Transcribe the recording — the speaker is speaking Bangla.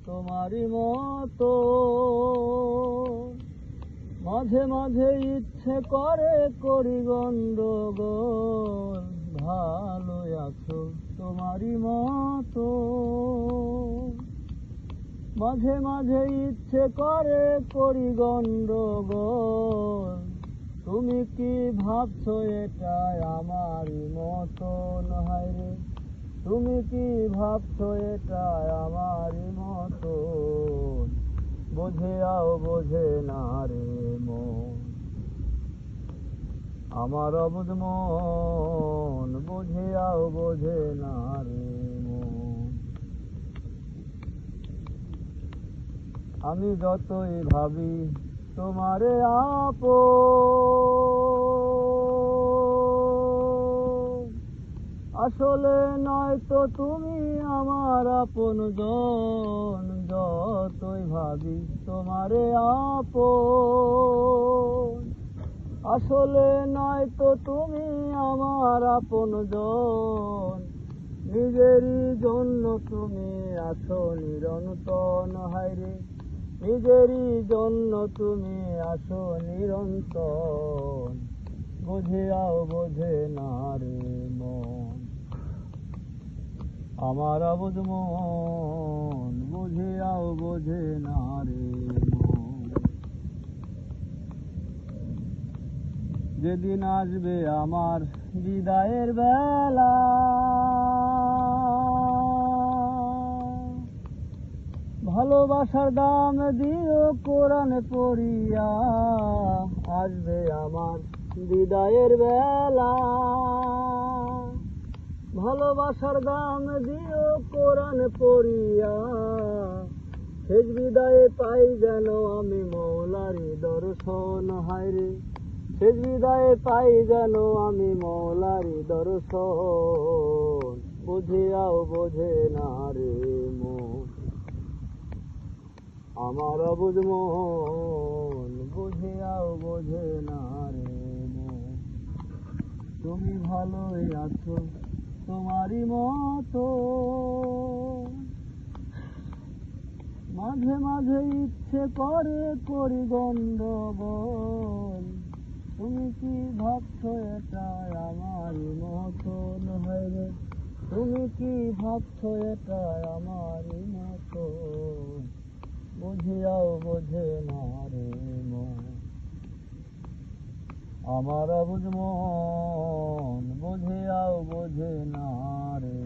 তোমারই মতো। মাঝে মাঝে ইচ্ছে করে করি গন্ডগোল, ভালো আছো তোমারই মতো। মাঝে মাঝে ইচ্ছে করে করি গন্ডগোল, তুমি কি ভাবছো এটা আমারই মতন? হায়রে তুমি কি ভাবছো এটা আমারই মতন? বোঝেও বোঝে না রে মন, আমার অবুঝ মন বোঝেও বোঝে না রে মন। আমি যতই ভাবি তোমারে আপন, আসলে নয়তো তুমি আমার আপনজন। যতই ভাবি তোমারে আপন, আসলে নয়তো তুমি আমার আপনজন। নিজেরই জন্য তুমি আছো নিরন্তন, হায়রে নিজেরই জন্য তুমি আছো নিরন্তন। বোঝেও বোঝে না রে মন, আমার অবুঝ মন বোঝেও বোঝে না রে মন। যেদিন আসবে আমার বিদায়ের বেলা, ভালোবাসার দাম দিও কোরআন পড়িয়া। আসবে আমার বিদায়ের বেলা, ভালোবাসার দাম দিও কোরআন পড়িয়া। শেষ বিদায়ে পাই যেন আমি মৌলারি দর্শন, হায়রে শেষ বিদায়ে পাই যেন আমি মৌলারি দর্শন। বুঝিয়াও বোঝে না রে মন, আমার অবুঝ মন বুঝিয়াও বোঝে না রে মন। তুমি ভালোই আছো তোমারই মতো, মাঝে মাঝে ইচ্ছে করে করি গন্ডগোল। তুমি কি ভাবছো এটা আমারই মতন? হায়রে তুমি কি ভাবছো এটা আমারই মতন? বুঝিয়াও বোঝে না রে মন, আমার অবুঝ মন বুঝিয়াও বোঝে না রে।